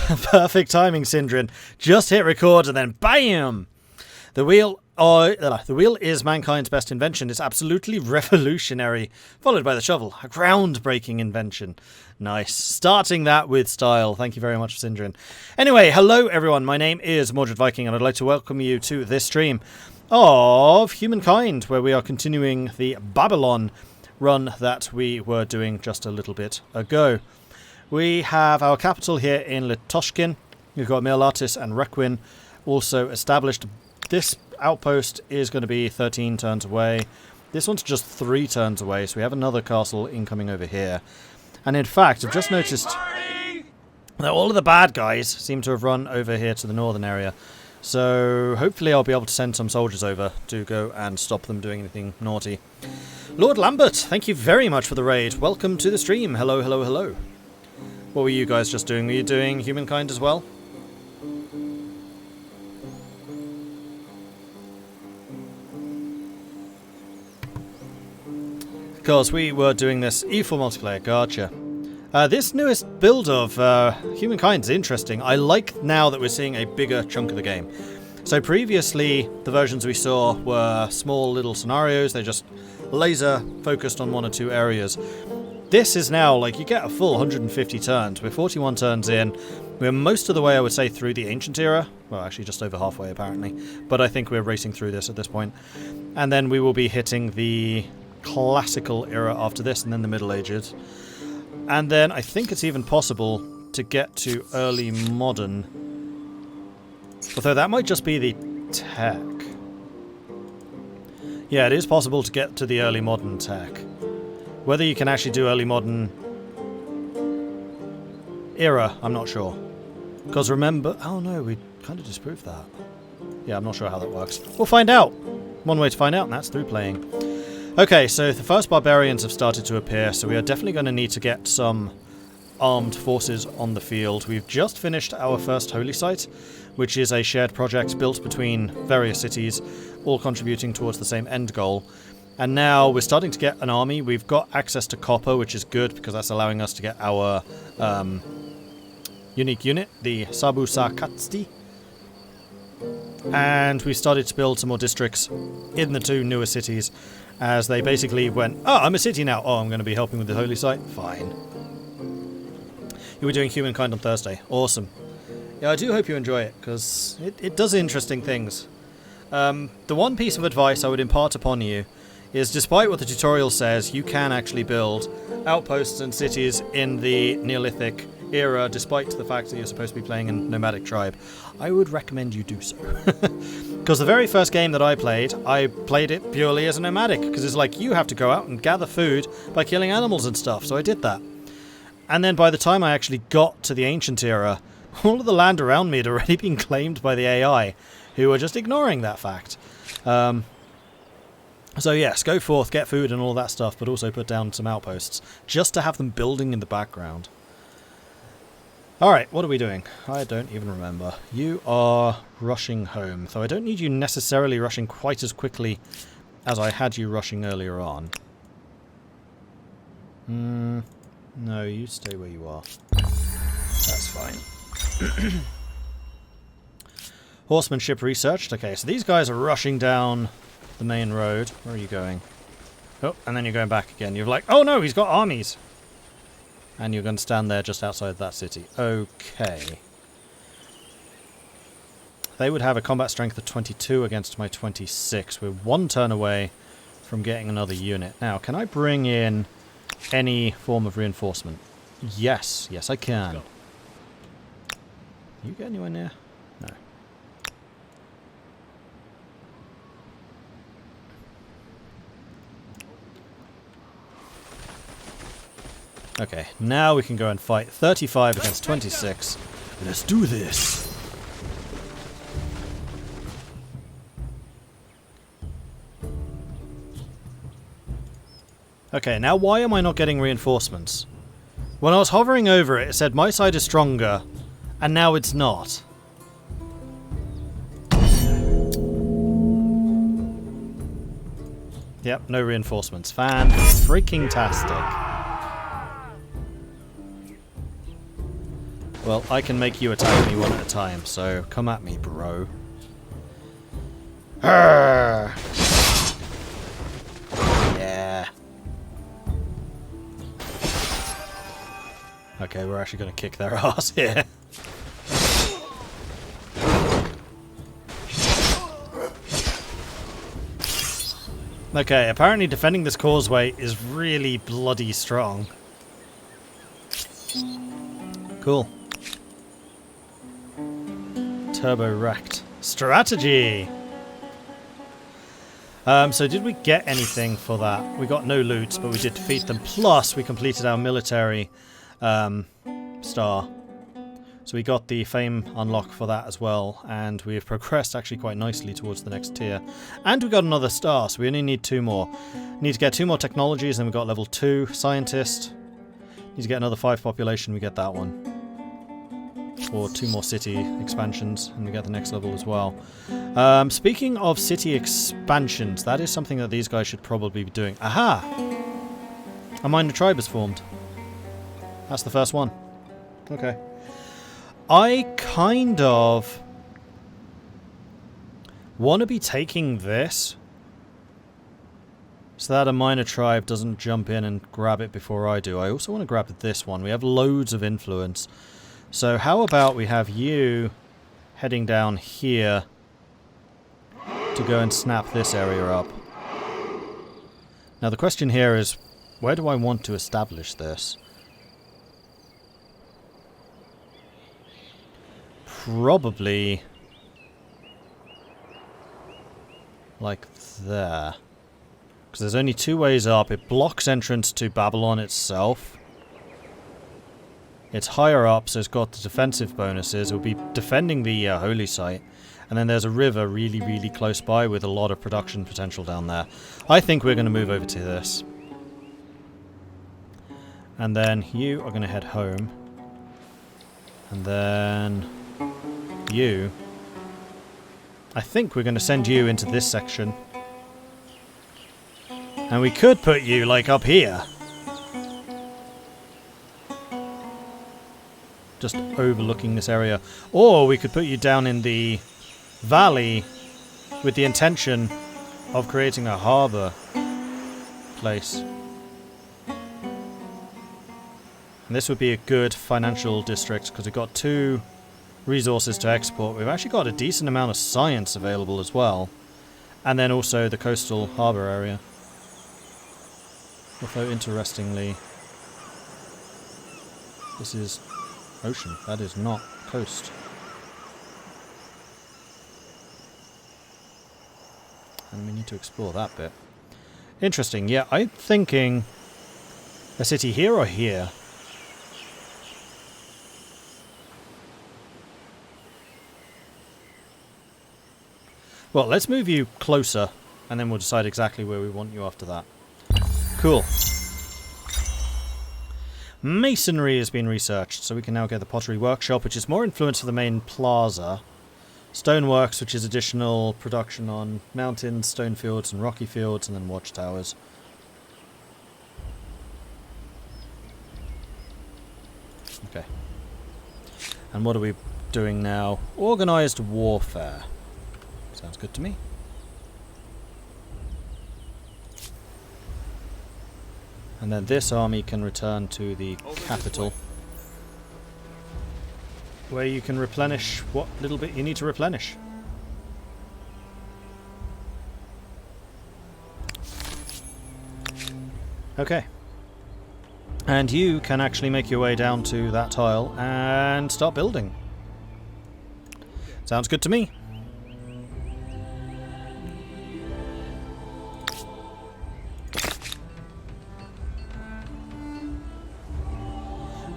Perfect timing, Syndrin. Just hit record and then BAM! The wheel is mankind's best invention. It's absolutely revolutionary. Followed by the shovel, a groundbreaking invention. Nice. Starting that with style. Thank you very much, Syndrin. Anyway, hello everyone. My name is Mordred Viking and I'd like to welcome you to this stream of Humankind, where we are continuing the Babylon run that we were doing just a little bit ago. We have our capital here in Litoshkin. We've got Mirlatis and Requin also established. This outpost is going to be 13 turns away. This one's just 3 turns away, so we have another castle incoming over here. And in fact, I've just noticed that all of the bad guys seem to have run over here to the northern area. So hopefully I'll be able to send some soldiers over to go and stop them doing anything naughty. Lord Lambert, thank you very much for the raid. Welcome to the stream. Hello, hello, hello. What were you guys just doing? Were you doing Humankind as well? Because we were doing this E4 multiplayer, gotcha. This newest build of Humankind is interesting. I like now that we're seeing a bigger chunk of the game. So previously, the versions we saw were small little scenarios. They just laser focused on 1 or 2 areas. This is now, like, you get a full 150 turns. We're 41 turns in. We're most of the way, I would say, through the Ancient Era. Well, actually, just over halfway, apparently. But I think we're racing through this at this point. And then we will be hitting the Classical Era after this, and then the Middle Ages. And then I think it's even possible to get to Early Modern. Although that might just be the tech. Yeah, it is possible to get to the Early Modern tech. Whether you can actually do Early Modern Era, I'm not sure. Because remember... Oh no, we kind of disproved that. Yeah, I'm not sure how that works. We'll find out. One way to find out, and that's through playing. Okay, so the first barbarians have started to appear, so we are definitely going to need to get some armed forces on the field. We've just finished our first holy site, which is a shared project built between various cities, all contributing towards the same end goal. And now we're starting to get an army. We've got access to copper, which is good, because that's allowing us to get our unique unit, the Sabusakatsti. And we started to build some more districts in the 2 newer cities, as they basically went, oh, I'm a city now. Oh, I'm going to be helping with the holy site? Fine. You were doing Humankind on Thursday. Awesome. Yeah, I do hope you enjoy it, because it does interesting things. The one piece of advice I would impart upon you is, despite what the tutorial says, you can actually build outposts and cities in the Neolithic era, despite the fact that you're supposed to be playing a nomadic tribe. I would recommend you do so. Because the very first game that I played it purely as a nomadic, because it's like, you have to go out and gather food by killing animals and stuff, so I did that. And then by the time I actually got to the Ancient Era, all of the land around me had already been claimed by the AI, who were just ignoring that fact. So yes, go forth, get food and all that stuff, but also put down some outposts, just to have them building in the background. Alright, what are we doing? I don't even remember. You are rushing home, so I don't need you necessarily rushing quite as quickly as I had you rushing earlier on. No, you stay where you are. That's fine. Horsemanship researched. Okay, so these guys are rushing down the main road. Where are you going? Oh, and then you're going back again. You're like, oh no, he's got armies! And you're going to stand there just outside that city. Okay. They would have a combat strength of 22 against my 26. We're 1 turn away from getting another unit. Now, can I bring in any form of reinforcement? Yes. Yes, I can. You get anywhere near? No. Okay, now we can go and fight 35 against 26. Let's do this! Okay, now why am I not getting reinforcements? When I was hovering over it, it said my side is stronger, and now it's not. Yep, no reinforcements. Fan-freaking-tastic. Well, I can make you attack me one at a time, so come at me, bro. Arrgh. Yeah. Okay, we're actually going to kick their ass here. Okay, apparently defending this causeway is really bloody strong. Cool. Turbo wrecked. Strategy! So did we get anything for that? We got no loot, but we did defeat them. Plus, we completed our military star. So we got the fame unlock for that as well, and we've progressed actually quite nicely towards the next tier. And we got another star, so we only need 2 more. Need to get 2 more technologies, and we got level 2 scientist. Need to get another 5 population, we get that one. Or 2 more city expansions, and we get the next level as well. Speaking of city expansions, that is something that these guys should probably be doing. Aha! A minor tribe is formed. That's the first one. Okay. I kind of want to be taking this so that a minor tribe doesn't jump in and grab it before I do. I also want to grab this one. We have loads of influence. So how about we have you heading down here to go and snap this area up. Now the question here is, where do I want to establish this? Probably like there. Because there's only 2 ways up. It blocks entrance to Babylon itself. It's higher up, so it's got the defensive bonuses. It will be defending the holy site. And then there's a river really, really close by with a lot of production potential down there. I think we're going to move over to this. And then you are going to head home. And then you... I think we're going to send you into this section. And we could put you, like, up here. Just overlooking this area. Or we could put you down in the valley with the intention of creating a harbour place. And this would be a good financial district because we've got 2 resources to export. We've actually got a decent amount of science available as well. And then also the coastal harbour area. Although, interestingly, this is ocean. That is not coast. And we need to explore that bit. Interesting. Yeah, I'm thinking a city here or here. Well, let's move you closer, and then we'll decide exactly where we want you after that. Cool. Masonry has been researched, so we can now get the pottery workshop, which is more influence for the main plaza. Stoneworks, which is additional production on mountains, stone fields, and rocky fields, and then watchtowers. Okay. And what are we doing now? Organised warfare. Sounds good to me. And then this army can return to the capital, where you can replenish what little bit you need to replenish. Okay. And you can actually make your way down to that tile and start building. Sounds good to me.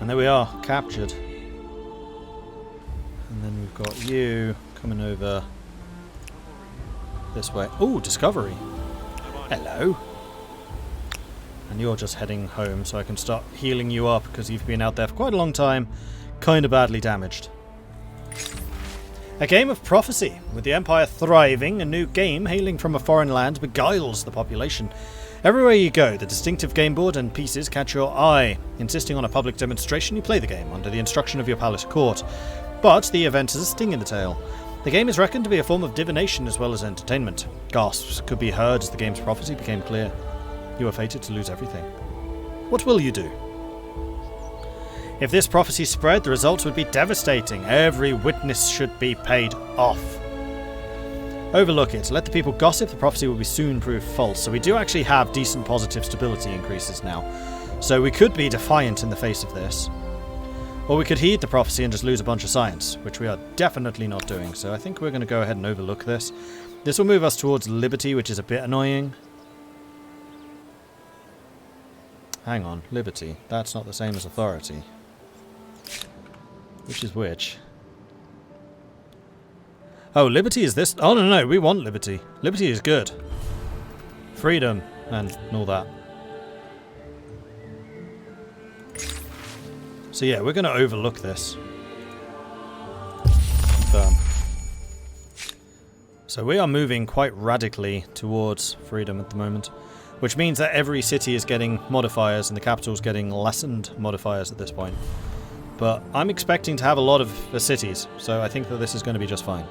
And there we are, captured. And then we've got you coming over this way. Oh, discovery. Hello. And you're just heading home, so I can start healing you up because you've been out there for quite a long time, kind of badly damaged. A game of prophecy. With the Empire thriving, a new game hailing from a foreign land beguiles the population. Everywhere you go, the distinctive game board and pieces catch your eye. Insisting on a public demonstration, you play the game under the instruction of your palace court. But the event has a sting in the tail. The game is reckoned to be a form of divination as well as entertainment. Gasps could be heard as the game's prophecy became clear. You are fated to lose everything. What will you do? If this prophecy spread, the results would be devastating. Every witness should be paid off. Overlook it. Let the people gossip. The prophecy will be soon proved false. So we do actually have decent positive stability increases now. So we could be defiant in the face of this. Or we could heed the prophecy and just lose a bunch of science, which we are definitely not doing. So I think we're going to go ahead and overlook this. This will move us towards liberty, which is a bit annoying. Hang on, liberty. That's not the same as authority. Which is which? Oh, liberty is this? Oh, no, we want liberty. Liberty is good. Freedom and all that. So yeah, we're going to overlook this. Confirm. So we are moving quite radically towards freedom at the moment, which means that every city is getting modifiers and the capital's getting lessened modifiers at this point. But I'm expecting to have a lot of the cities, so I think that this is going to be just fine.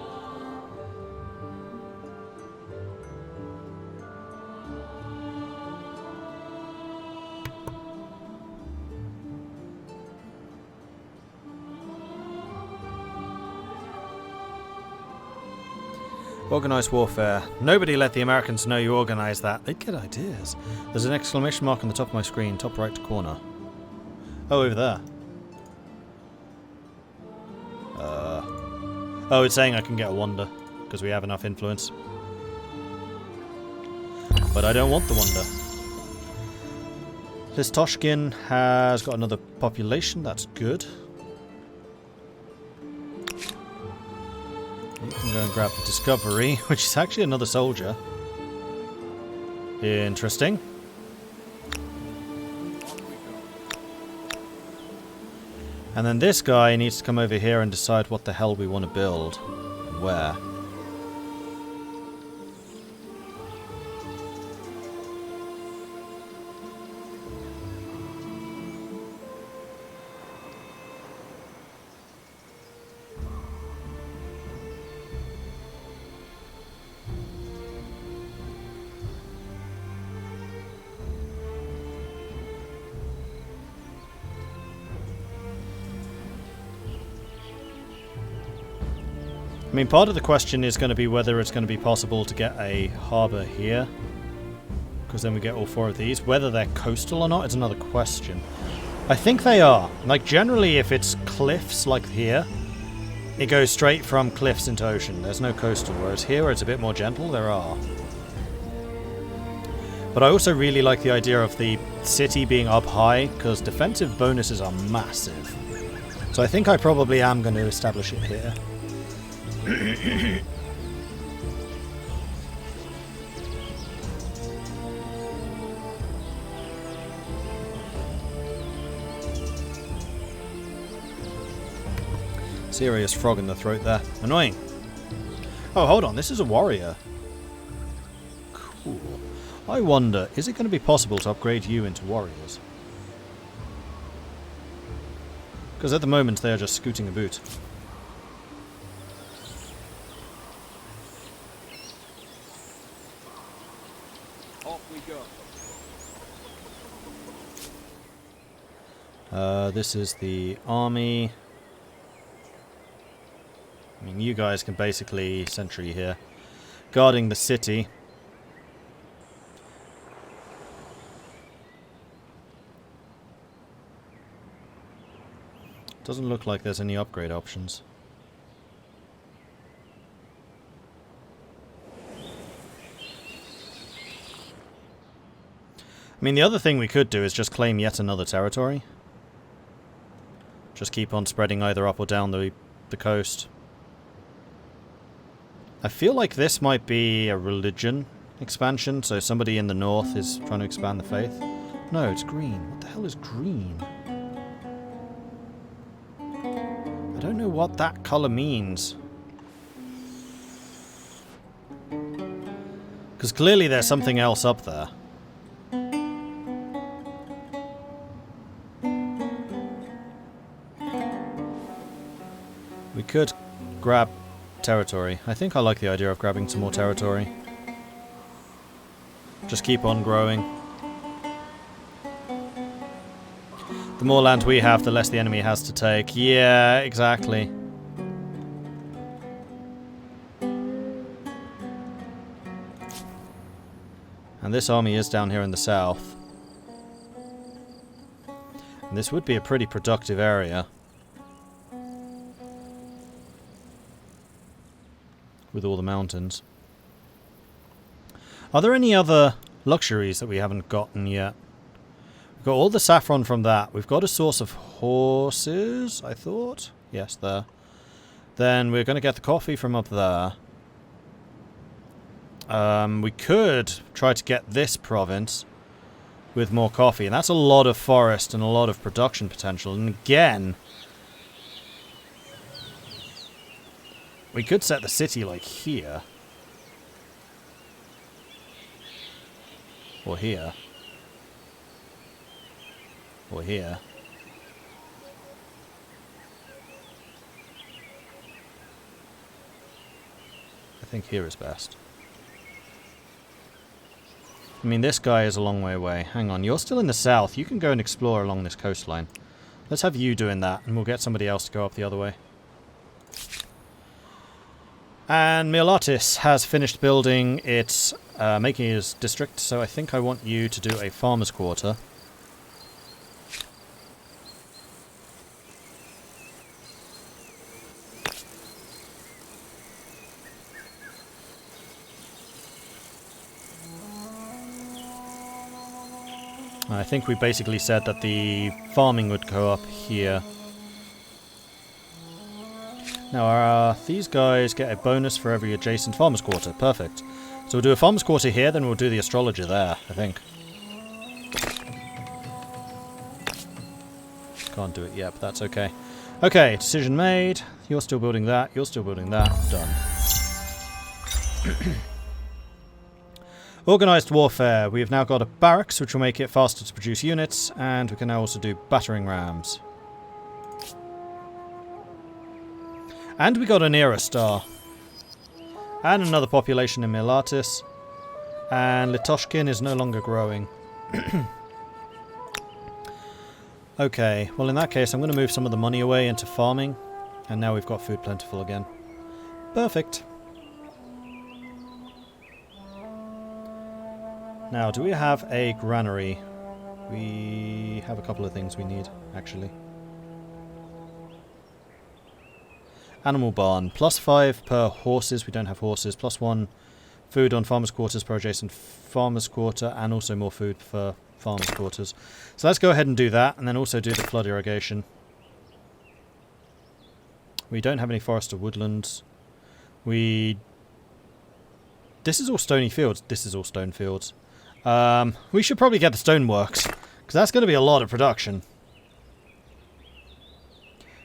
Organised warfare. Nobody let the Americans know you organised that. They'd get ideas. There's an exclamation mark on the top of my screen, top right corner. Oh, over there. Oh, it's saying I can get a wonder, because we have enough influence. But I don't want the wonder. Listoshkin has got another population, that's good. You can go and grab the discovery, which is actually another soldier. Interesting. And then this guy needs to come over here and decide what the hell we want to build. And where. I mean, part of the question is going to be whether it's going to be possible to get a harbour here. Because then we get all four of these. Whether they're coastal or not is another question. I think they are. Like, generally, if it's cliffs like here, it goes straight from cliffs into ocean. There's no coastal. Whereas here, where it's a bit more gentle, there are. But I also really like the idea of the city being up high, because defensive bonuses are massive. So I think I probably am going to establish it here. Serious frog in the throat there. Annoying. Oh, hold on. This is a warrior. Cool. I wonder, is it going to be possible to upgrade you into warriors? Because at the moment they are just scooting a boot. This is the army. I mean, you guys can basically sentry here. Guarding the city. Doesn't look like there's any upgrade options. I mean, the other thing we could do is just claim yet another territory. Just keep on spreading either up or down the coast. I feel like this might be a religion expansion, so somebody in the north is trying to expand the faith. No, it's green. What the hell is green? I don't know what that colour means. Because clearly there's something else up there. We could grab territory. I think I like the idea of grabbing some more territory. Just keep on growing. The more land we have, the less the enemy has to take. Yeah, exactly. And this army is down here in the south. And this would be a pretty productive area. With all the mountains. Are there any other luxuries that we haven't gotten yet? We've got all the saffron from that. We've got a source of horses, I thought. Yes, there. Then we're going to get the coffee from up there. We could try to get this province with more coffee. And that's a lot of forest and a lot of production potential. And again, we could set the city like here. Or here. Or here. I think here is best. I mean, this guy is a long way away. Hang on, you're still in the south. You can go and explore along this coastline. Let's have you doing that, and we'll get somebody else to go up the other way. And Milatis has finished building its, making his district, so I think I want you to do a farmer's quarter. I think we basically said that the farming would go up here. Now, these guys get a bonus for every adjacent farmer's quarter. Perfect. So we'll do a farmer's quarter here, then we'll do the astrologer there, I think. Can't do it yet, but that's okay. Okay, decision made. You're still building that, you're still building that. Done. Organised warfare. We have now got a barracks, which will make it faster to produce units, and we can now also do battering rams. And we got an era star. And another population in Milatis. And Litoshkin is no longer growing. Okay, well in that case I'm going to move some of the money away into farming. And now we've got food plentiful again. Perfect. Now, do we have a granary? We have a couple of things we need, actually. Animal barn. +5 per horses. We don't have horses. +1 food on farmers' quarters per adjacent farmers' quarter. And also more food for farmers' quarters. So let's go ahead and do that. And then also do the flood irrigation. We don't have any forest or woodlands. This is all stony fields. This is all stone fields. We should probably get the stoneworks, because that's going to be a lot of production.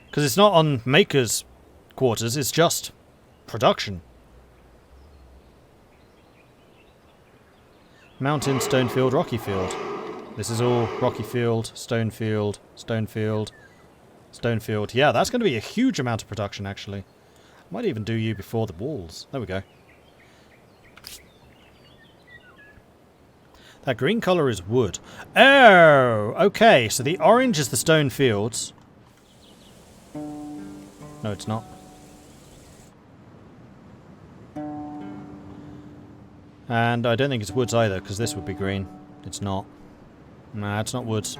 Because it's not on makers' quarters, it's just production. Mountain, stone field, rocky field. This is all rocky field, stone field, stone field, stone field. Yeah, that's going to be a huge amount of production, actually. Might even do you before the walls. There we go. That green colour is wood. Oh! Okay, so the orange is the stone fields. No, it's not. And I don't think it's woods either, because this would be green. It's not. Nah, it's not woods.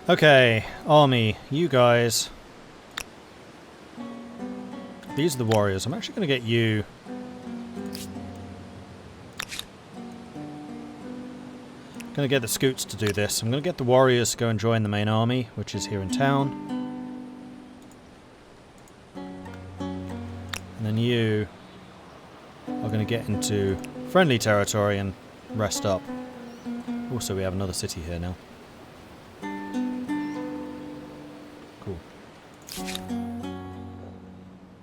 Okay, army, you guys. These are the warriors. I'm actually going to get you. I'm going to get the scoots to do this. I'm going to get the warriors to go and join the main army, which is here in town. And then you are going to get into friendly territory and rest up. Also, we have another city here now. Cool.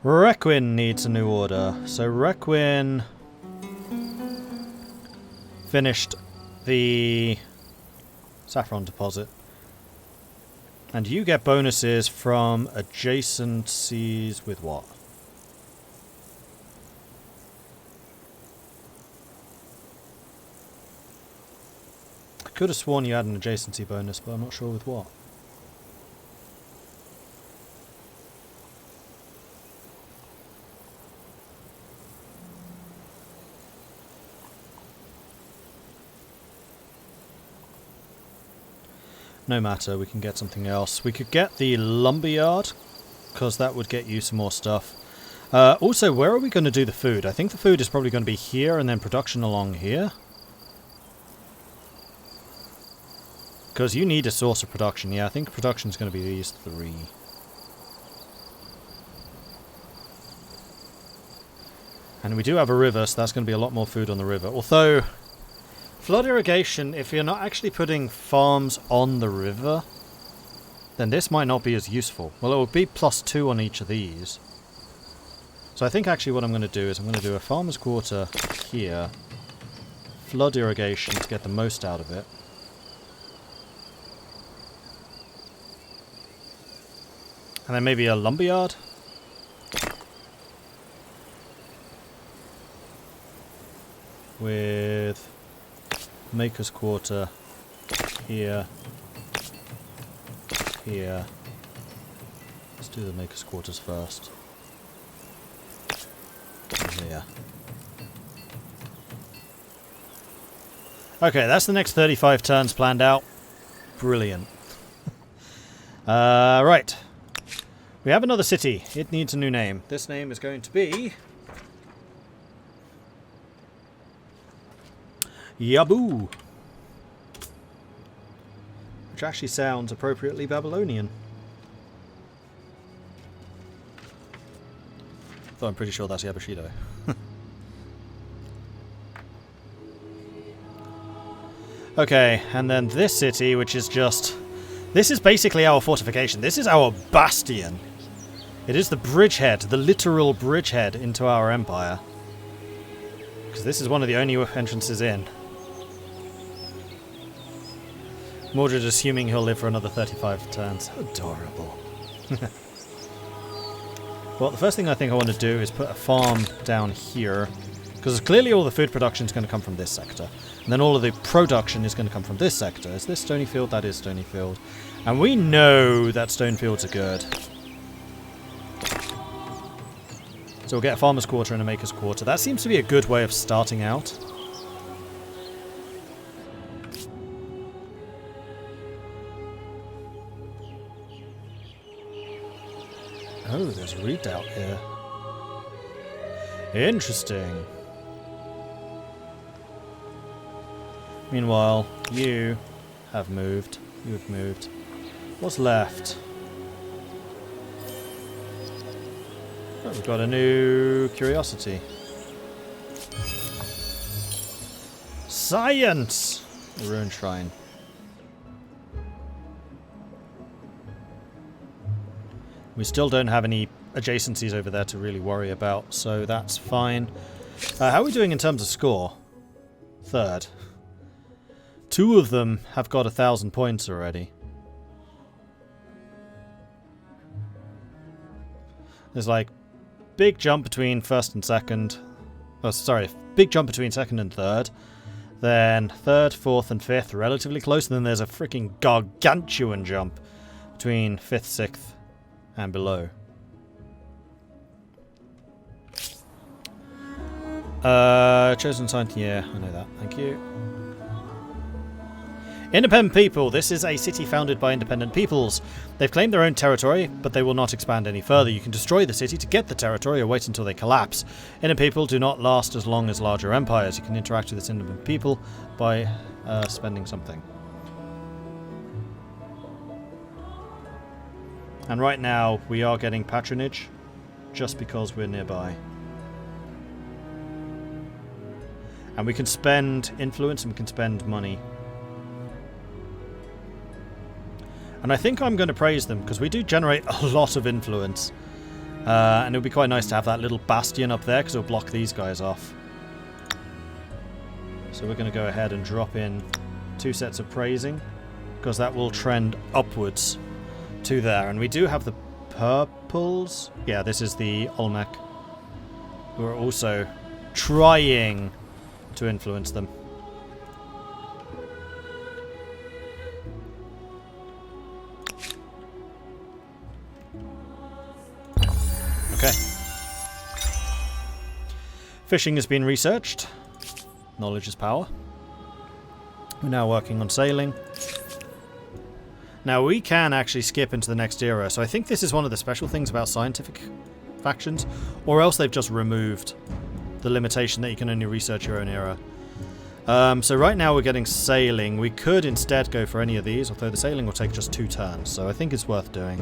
Requin needs a new order. So Requin finished the saffron deposit. And you get bonuses from adjacencies with what? I could have sworn you had an adjacency bonus, but I'm not sure with what. No matter, we can get something else. We could get the lumberyard, because that would get you some more stuff. Also, where are we going to do the food? I think the food is probably going to be here and then production along here. Because you need a source of production. Yeah, I think production is going to be these three. And we do have a river, so that's going to be a lot more food on the river. Although, flood irrigation, if you're not actually putting farms on the river, then this might not be as useful. Well, it will be +2 on each of these. So I think actually what I'm going to do is I'm going to do a farmer's quarter here. Flood irrigation to get the most out of it. And then maybe a lumberyard. With maker's quarter here. Here. Let's do the maker's quarters first. And here. Okay, that's the next 35 turns planned out. Brilliant. Right. We have another city. It needs a new name. This name is going to be Yabu. Which actually sounds appropriately Babylonian. Though I'm pretty sure that's Yabushido. Okay, and then this city, which is just... This is basically our fortification. This is our bastion. It is the bridgehead, the literal bridgehead into our empire. Because this is one of the only entrances in. Mordred assuming he'll live for another 35 turns. Adorable. Well, the first thing I think I want to do is put a farm down here. Because clearly all the food production is going to come from this sector. And then all of the production is going to come from this sector. Is this Stonyfield? That is Stonyfield. And we know that Stonefields are good. So we'll get a farmer's quarter and a maker's quarter. That seems to be a good way of starting out. Oh, there's a redoubt here. Interesting. Meanwhile, you have moved. You have moved. What's left? Oh, we've got a new curiosity. Science! The Ruined Shrine. We still don't have any adjacencies over there to really worry about, so that's fine. How are we doing in terms of score? Third. 2 of them have got 1,000 points already. There's like big jump between first and second. Oh, sorry, big jump between second and third. Then third, fourth, and fifth, relatively close. And then there's a freaking gargantuan jump between fifth, sixth, and below. Chosen sign. Yeah, I know that. Thank you. Independent people. This is a city founded by independent peoples. They've claimed their own territory, but they will not expand any further. You can destroy the city to get the territory or wait until they collapse. Independent people do not last as long as larger empires. You can interact with this independent people by spending something. And right now, we are getting patronage just because we're nearby. And we can spend influence and we can spend money. And I think I'm going to praise them, because we do generate a lot of influence. And it would be quite nice to have that little bastion up there, because it'll block these guys off. So we're going to go ahead and drop in 2 sets of praising, because that will trend upwards to there. And we do have the purples. Yeah, this is the Olmec, who are also trying to influence them. Okay. Fishing has been researched. Knowledge is power. We're now working on sailing. Now we can actually skip into the next era, so I think this is one of the special things about scientific factions, or else they've just removed the limitation that you can only research your own era. So right now we're getting sailing. We could instead go for any of these, although the sailing will take just 2 turns, so I think it's worth doing.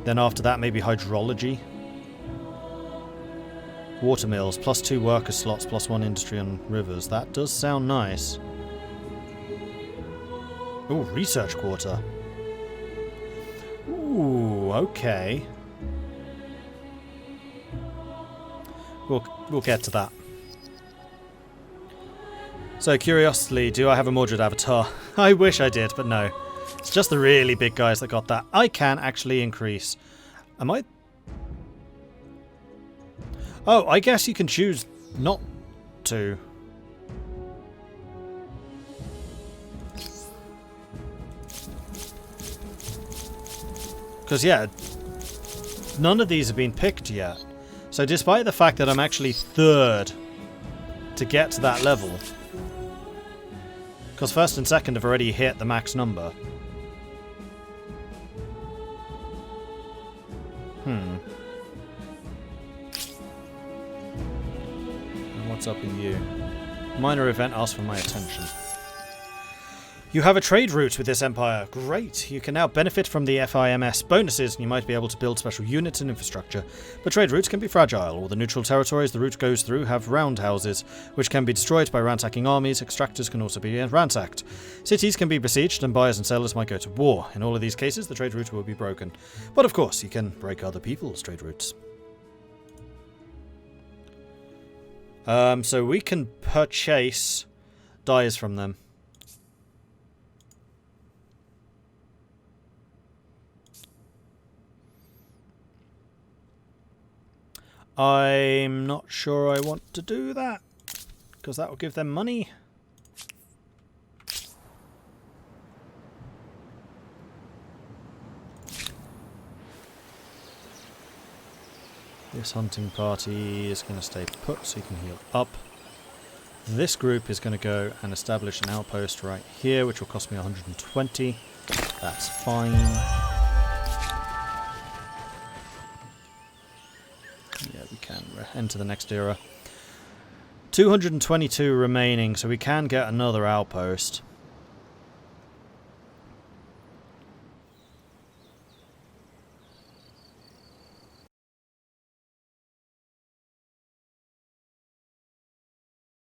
Then after that, maybe hydrology. Watermills, +2 worker slots, +1 industry on rivers. That does sound nice. Ooh, research quarter. Ooh, okay. We'll get to that. So, curiously, do I have a Mordred avatar? I wish I did, but no. It's just the really big guys that got that. I can actually increase. Am I... Oh, I guess you can choose not to. Because, yeah, none of these have been picked yet. So despite the fact that I'm actually 3rd to get to that level, because 1st and 2nd have already hit the max number. And what's up with you? Minor event asks for my attention. You have a trade route with this empire. Great. You can now benefit from the FIMS bonuses, and you might be able to build special units and infrastructure. But trade routes can be fragile. All the neutral territories the route goes through have roundhouses, which can be destroyed by ransacking armies. Extractors can also be ransacked. Cities can be besieged, and buyers and sellers might go to war. In all of these cases, the trade route will be broken. But of course, you can break other people's trade routes. So we can purchase dyes from them. I'm not sure I want to do that, because that will give them money. This hunting party is going to stay put so you can heal up. This group is going to go and establish an outpost right here, which will cost me 120. That's fine. Yeah, we can enter the next era. 222 remaining, so we can get another outpost.